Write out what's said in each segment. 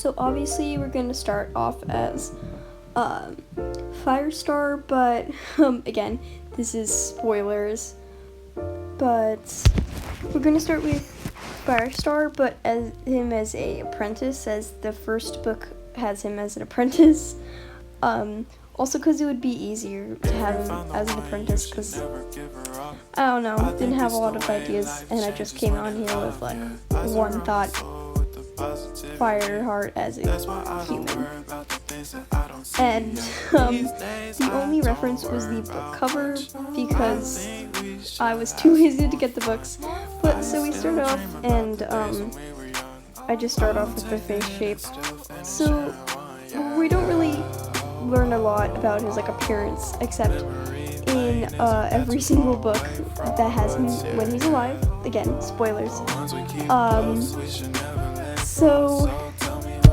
So obviously we're going to start off as Firestar, but again, this is spoilers. But we're going to start with Firestar, but as him as a apprentice, as the first book has him as an apprentice. Also because it would be easier to have him as an apprentice, because I don't know, didn't have a lot of ideas, and I just came on here with like one thought: Fireheart as a human. And the only reference was the book cover, because I was too lazy to get the books. But so we start off, and I just start off with the face shape. So we don't really learn a lot about his like appearance, except in every single book that has him when he's alive. Again, spoilers. So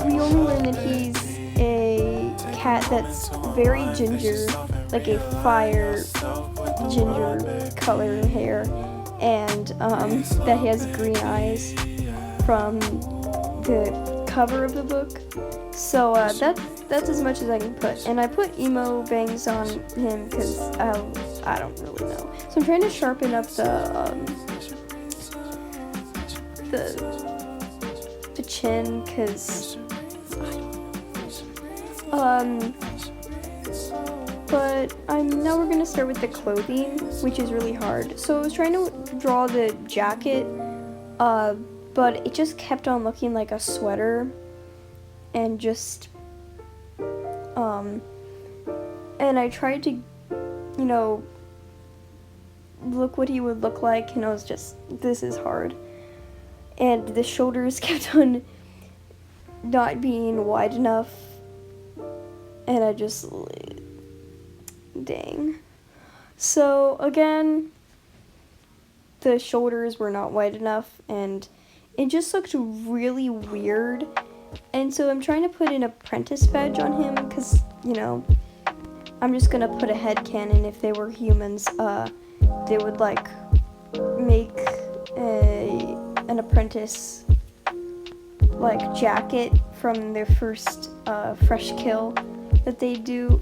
we only learn that he's a cat that's very ginger, like a fire ginger color hair, and that he has green eyes from the cover of the book. So that's as much as I can put, and I put emo bangs on him because I don't really know. So I'm trying to sharpen up the chin, because but now we're gonna start with the clothing, which is really hard. So I was trying to draw the jacket, but it just kept on looking like a sweater, and just and I tried to, look what he would look like, and I was just, this is hard. And the shoulders kept on not being wide enough, and I just, dang. So again, the shoulders were not wide enough, and it just looked really weird. And so I'm trying to put an apprentice badge on him, because, I'm just gonna put a headcanon. If they were humans, they would like make an apprentice like jacket from their first fresh kill that they do.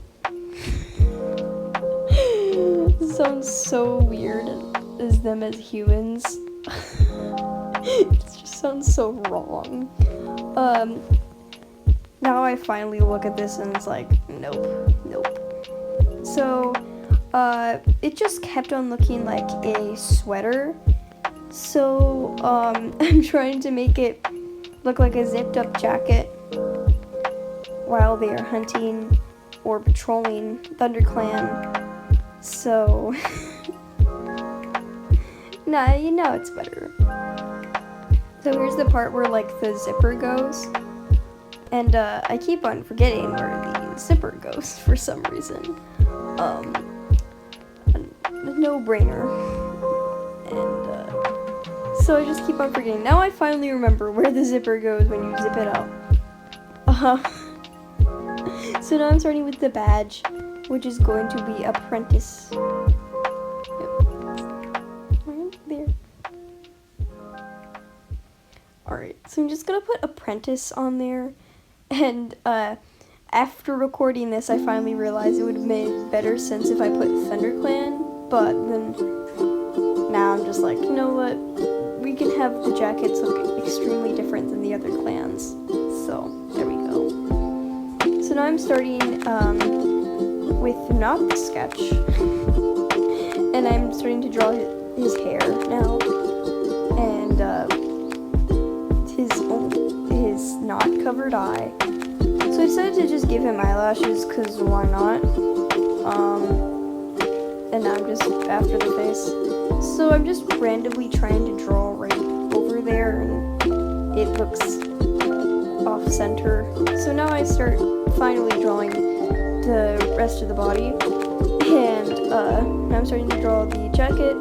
This sounds so weird as them as humans. It just sounds so wrong. Now I finally look at this and it's like, nope. So, it just kept on looking like a sweater. So, I'm trying to make it look like a zipped up jacket while they are hunting or patrolling ThunderClan. So, nah, it's better. So here's the part where like the zipper goes, and I keep on forgetting where the zipper goes for some reason. No brainer. And so I just keep on forgetting. Now I finally remember where the zipper goes when you zip it up. So now I'm starting with the badge, which is going to be Apprentice. Right there. Alright, so I'm just gonna put Apprentice on there, and after recording this, I finally realized it would have made better sense if I put ThunderClan, but then now I'm just like, you know what, we can have the jackets look extremely different than the other clans. So there we go. So now I'm starting with not the sketch, and I'm starting to draw his hair now, and his not covered eye. So I decided to just give him eyelashes, because why not? And now I'm just after the face. So I'm just randomly trying to draw right over there, and it looks off center. So now I start finally drawing the rest of the body, and now I'm starting to draw the jacket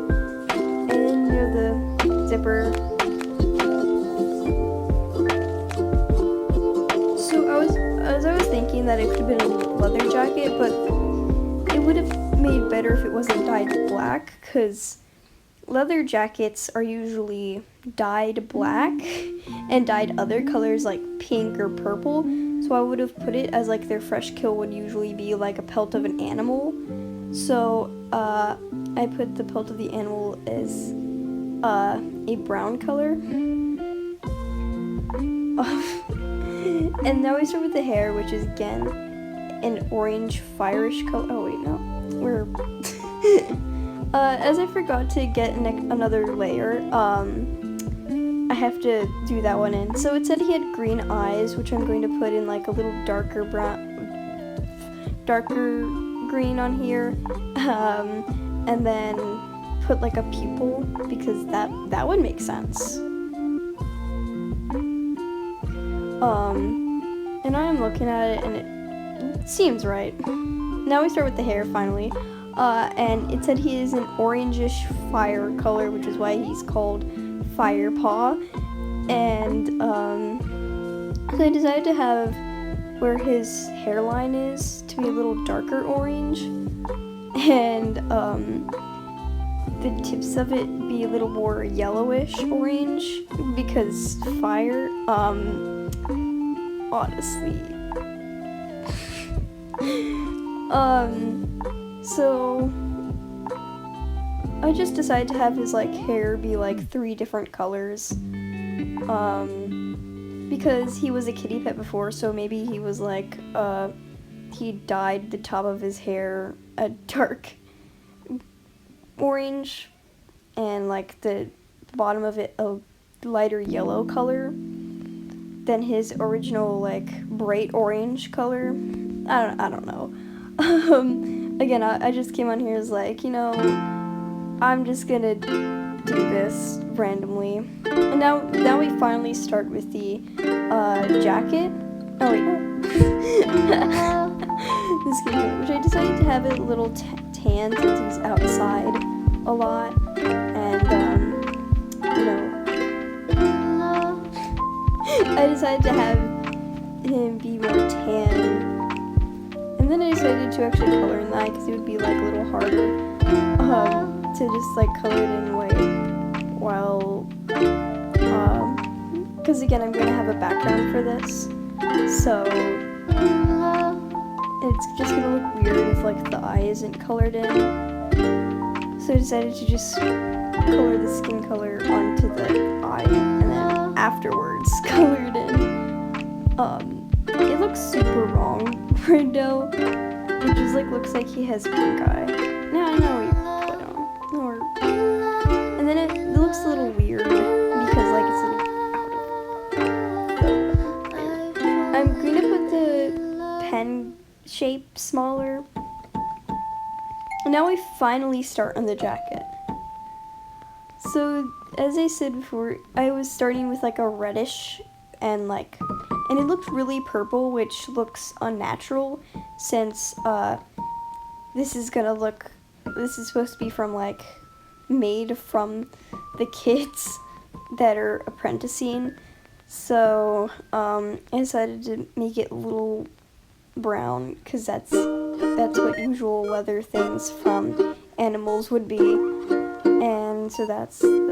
and the zipper. I was thinking that it could have been a leather jacket, but it would have made better if it wasn't dyed black, because leather jackets are usually dyed black and dyed other colors like pink or purple, so I would have put it as like their fresh kill would usually be like a pelt of an animal. So I put the pelt of the animal as a brown color. And now we start with the hair, which is again an orange fire-ish color. Oh wait, no, we're as I forgot to get another layer, I have to do that one in. So it said he had green eyes, which I'm going to put in like a little darker green on here, and then put like a pupil because that would make sense. And I'm looking at it and it seems right. Now we start with the hair finally. And it said he is an orangish fire color, which is why he's called Fire Paw. And so I decided to have where his hairline is to be a little darker orange, and the tips of it be a little more yellowish orange because fire. Honestly. So I just decided to have his like hair be like 3 different colors, because he was a kitty pet before, so maybe he was like he dyed the top of his hair a dark orange and like the bottom of it a lighter yellow color than his original like bright orange color. I don't know. Again, I just came on here as like, you know, I'm just gonna do this randomly. And now we finally start with the jacket. Oh wait, no. The skin color, which I decided to have it a little tan since he's outside a lot, and you know, I decided to have him be more tan. And then I decided to actually color in that because it would be like a little harder to just like color it in white while because again I'm going to have a background for this, so it's just going to look weird if like the eye isn't colored in. So I decided to just color the skin color onto the eye and then afterwards color it in. It looks super wrong right now. It just like looks like he has pink eye. Now I know we put on. And then it looks a little weird because like it's a little out of. I'm gonna put the pen shape smaller. And now we finally start on the jacket. So as I said before, I was starting with like a reddish and it looked really purple, which looks unnatural since this is supposed to be from like made from the kids that are apprenticing. So I decided to make it a little brown because that's what usual leather things from animals would be, and so that's it.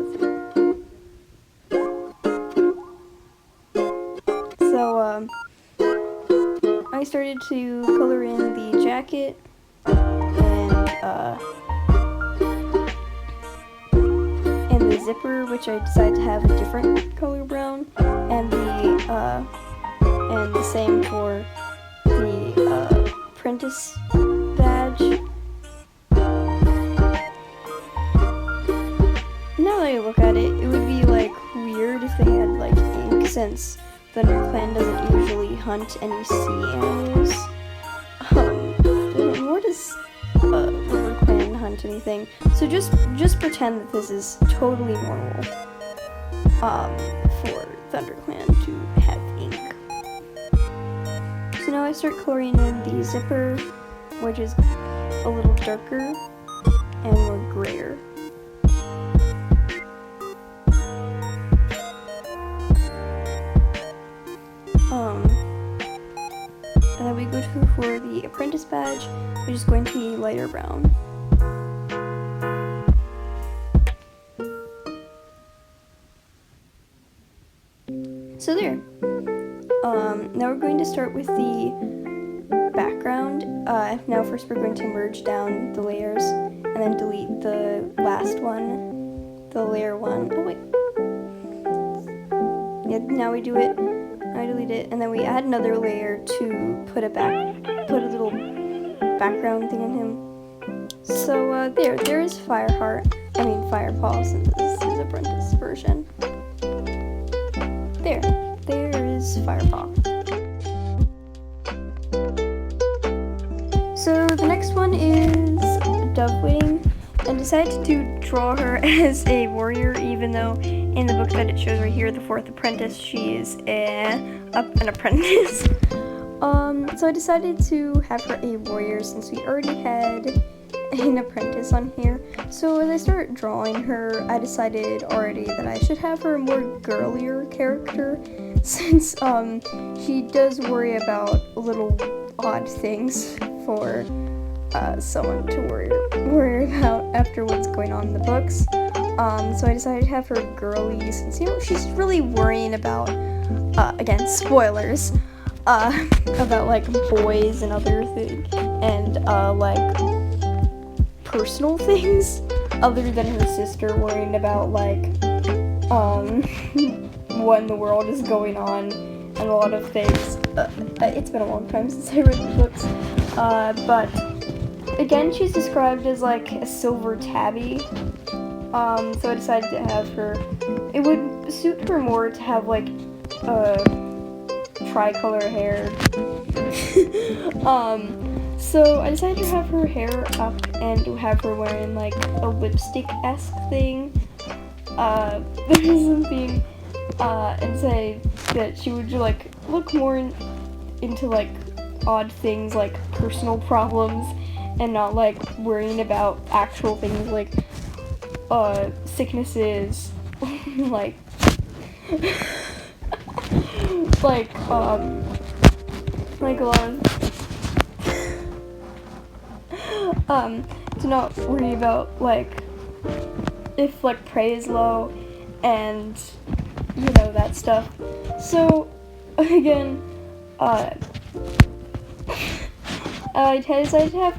So I started to color in the jacket and the zipper, which I decided to have a different color brown, and the same for the Apprentice badge. Now that I look at it, it would be like weird if they had like ink, since ThunderClan doesn't usually hunt any sea animals. Nor does RiverClan hunt anything. So just pretend that this is totally normal for ThunderClan to have ink. So now I start coloring in the zipper, which is a little darker and more grayer. And then we go for the Apprentice badge, which is going to be lighter brown. So there. Now we're going to start with the background. Now first we're going to merge down the layers and then delete the last one, the layer 1. Oh wait. Yeah, now we do it. I delete it, and then we add another layer to put a little background thing on him. So there is Firepaw, since this is Apprentice version. There is Firepaw. So the next one is Dovewing. I decided to draw her as a warrior, even though in the book that it shows right here, the 4th Apprentice, she is an apprentice. So I decided to have her a warrior since we already had an apprentice on here. So as I started drawing her, I decided already that I should have her a more girlier character, since she does worry about little odd things for someone to worry about after what's going on in the books. So I decided to have her girly, since she's really worrying about again, spoilers, about like boys and other things, and like personal things other than her sister worrying about like what in the world is going on and a lot of things. It's been a long time since I read the books, but again, she's described as like a silver tabby. So I decided to have her. It would suit her more to have like tricolor hair. So I decided to have her hair up and to have her wearing like a lipstick-esque thing. There's something, and say that she would like look more into like odd things like personal problems and not like worrying about actual things like sicknesses, like like a lot of to not worry about like if like prey is low and that stuff. So again, I decided to have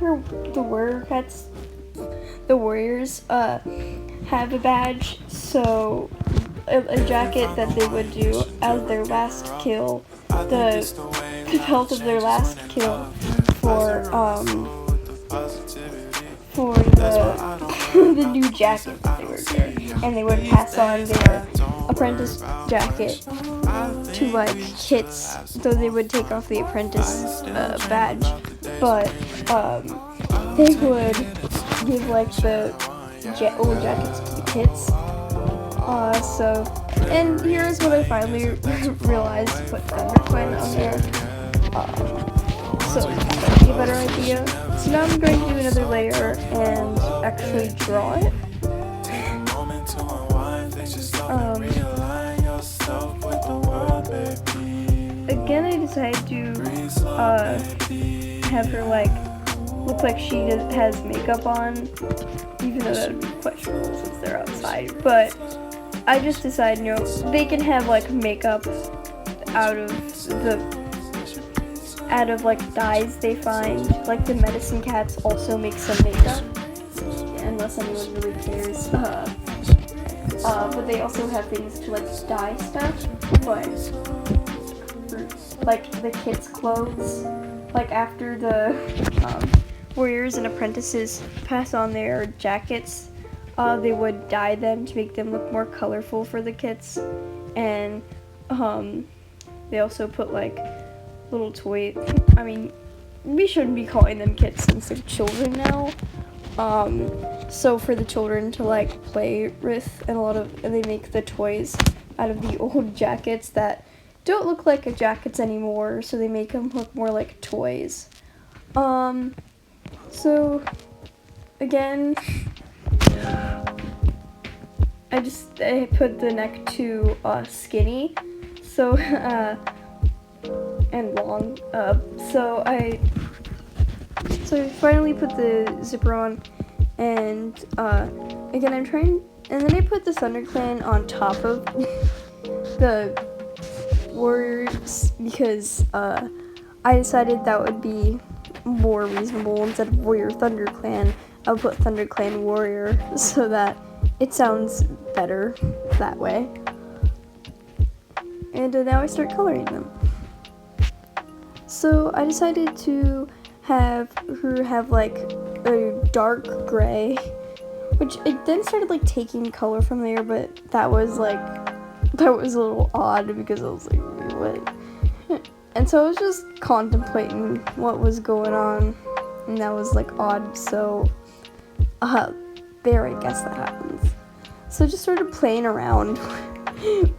the warriors have a badge, so a jacket that they would do as their last kill, the belt of their last kill for the new jacket that they would wear, and they would pass on their apprentice jacket to like kits, though they would take off the apprentice badge, but they would give like the old jackets to the kits. And here's what I finally realized to put ThunderQuinn on there. So that'd be a better idea. So now I'm going to do another layer and actually draw it. Again, I decided to have her like look like she has makeup on, even though that would be questionable since they're outside. But I just decided, they can have like makeup out of like dyes they find. Like the medicine cats also make some makeup, unless anyone really cares. But they also have things to like dye stuff. But like the kids' clothes, like after the warriors and apprentices pass on their jackets, they would dye them to make them look more colorful for the kits, and they also put like little toys. I mean, we shouldn't be calling them kits since they're children now. So for the children to like play with, and they make the toys out of the old jackets that don't look like jackets anymore, so they make them look more like toys. So again, I put the neck to skinny, so and long. So I finally put the zipper on, and again and then I put the ThunderClan on top of the warriors because I decided that would be more reasonable. Instead of warrior Thunder Clan, I would put Thunder Clan warrior so that it sounds better that way. And now I start coloring them. So I decided to have her have like a dark gray, which it then started like taking color from there, but that was a little odd because I was like, what? And so I was just contemplating what was going on, and that was like odd. So there, I guess that happens. So I just started playing around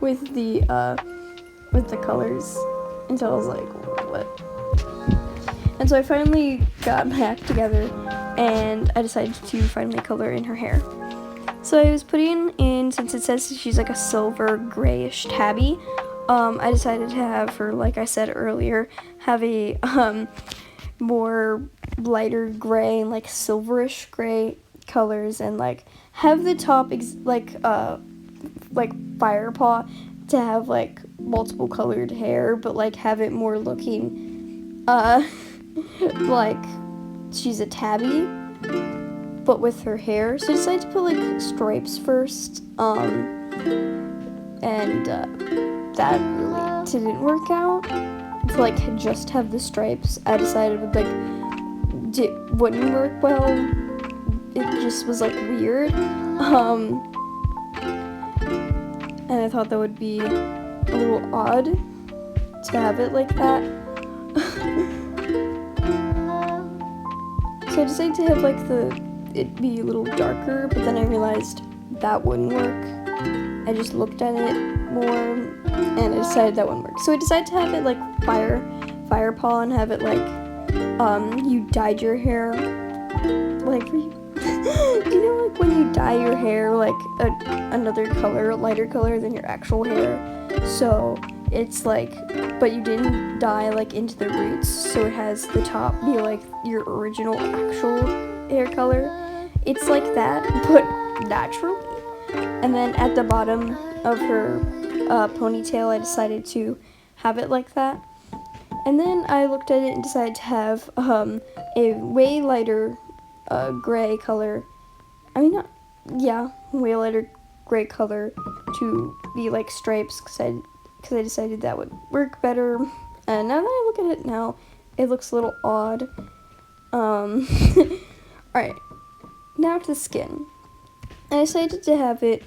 with the colors until I was like, what? And so I finally got my act together, and I decided to finally color in her hair. So I was putting in, since it says she's like a silver grayish tabby, I decided to have her, like I said earlier, have a more lighter gray and like silverish gray colors, and like have the top like Firepaw to have like multiple colored hair, but like have it more looking like she's a tabby, but with her hair. So I decided to put like stripes first, and that really didn't work out. To like just have the stripes, I decided wouldn't work well. It just was like weird, and I thought that would be a little odd to have it like that. So I decided to have like it be a little darker, but then I realized that wouldn't work. I just looked at it more, and I decided that wouldn't work. So I decided to have it like Firepaw, and have it like you dyed your hair like do you know like when you dye your hair like another color, a lighter color than your actual hair? So it's like, but you didn't dye like into the roots, so it has the top be like your original actual hair color. It's like that, but naturally. And then at the bottom of her ponytail, I decided to have it like that. And then I looked at it and decided to have a way lighter gray color. Way lighter gray color to be like stripes, because I decided that would work better. And now that I look at it now, it looks a little odd. Alright, now to the skin. I decided to have it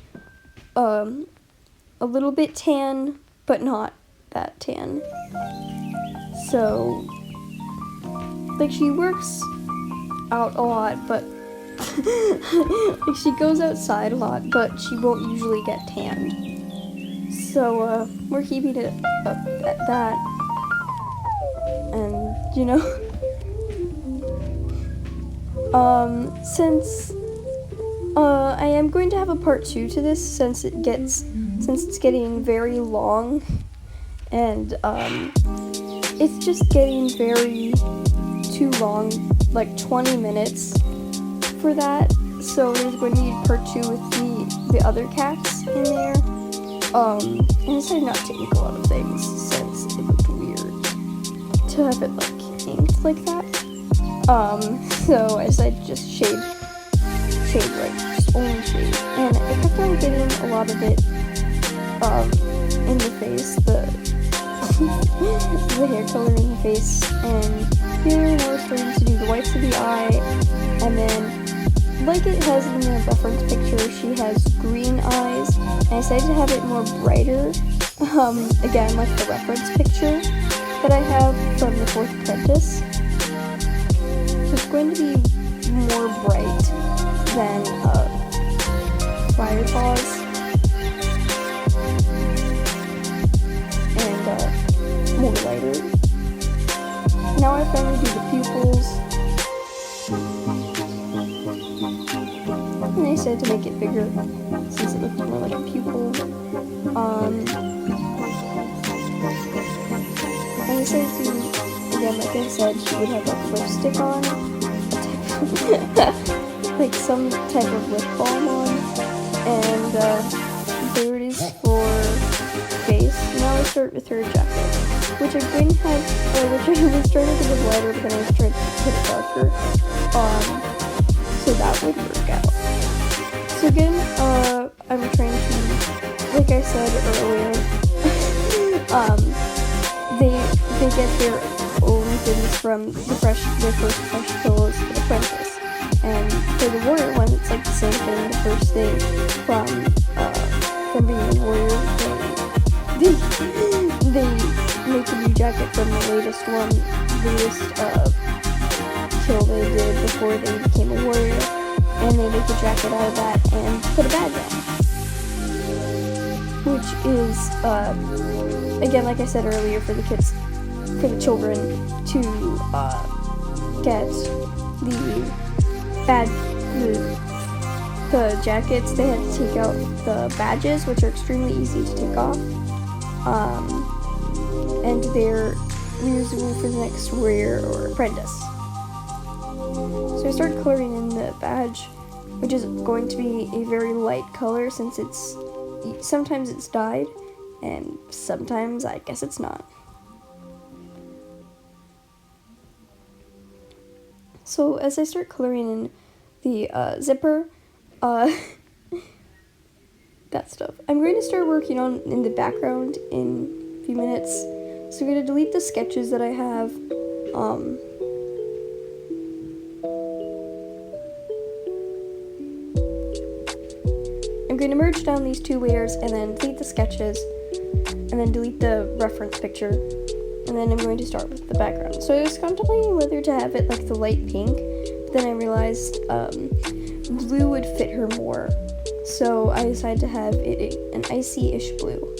a little bit tan, but not that tan. So, like, she works out a lot, but like she goes outside a lot, but she won't usually get tanned. So we're keeping it up at that. And since I am going to have a part 2 to this, since it's getting very long, and it's just getting very too long, like 20 minutes for that. So there's going to be part 2 with the other cats in there. And I decided not to ink a lot of things since it looked weird to have it like inked like that. So I decided to just shade right, just only shade. And I kept on getting a lot of it in the face, the hair color in the face, and here now we're starting to do the whites of the eye, and then, like it has in the reference picture, she has green eyes, and I decided to have it more brighter, again, like the reference picture that I have from the 4th Apprentice. So it's going to be more bright than Firepaw's, and more lighter. Now I finally do the pupils, and I decided to make it bigger since it looked more like a pupil. And I decided to, again, like I said, she would have like lipstick on, like some type of lip balm on, and there it is for face. Now I start with her jacket, which I'm going to have, which I was trying to get it lighter, but then I was trying to put it darker, so that would work out. So again, I'm trying to, like I said earlier, they get their own things from their first fresh pillows for the Apprentice. And for the warrior one, it's like the same thing. The first thing from being a warrior, they make a new jacket from the latest kill they did before they became a warrior, and they make a jacket out of that and put a badge on, which is again, like I said earlier, for the children to get the jackets. They had to take out the badges, which are extremely easy to take off, and they're reusable for the next warrior or apprentice. So I started coloring in the badge, which is going to be a very light color since sometimes it's dyed and sometimes I guess it's not. So as I start coloring in the zipper, that stuff, I'm going to start working on in the background in a few minutes. So I'm going to delete the sketches that I have. I'm going to merge down these two layers and then delete the sketches and then delete the reference picture. And then I'm going to start with the background. So I was contemplating whether to have it like the light pink, but then I realized blue would fit her more. So I decided to have it an icy-ish blue.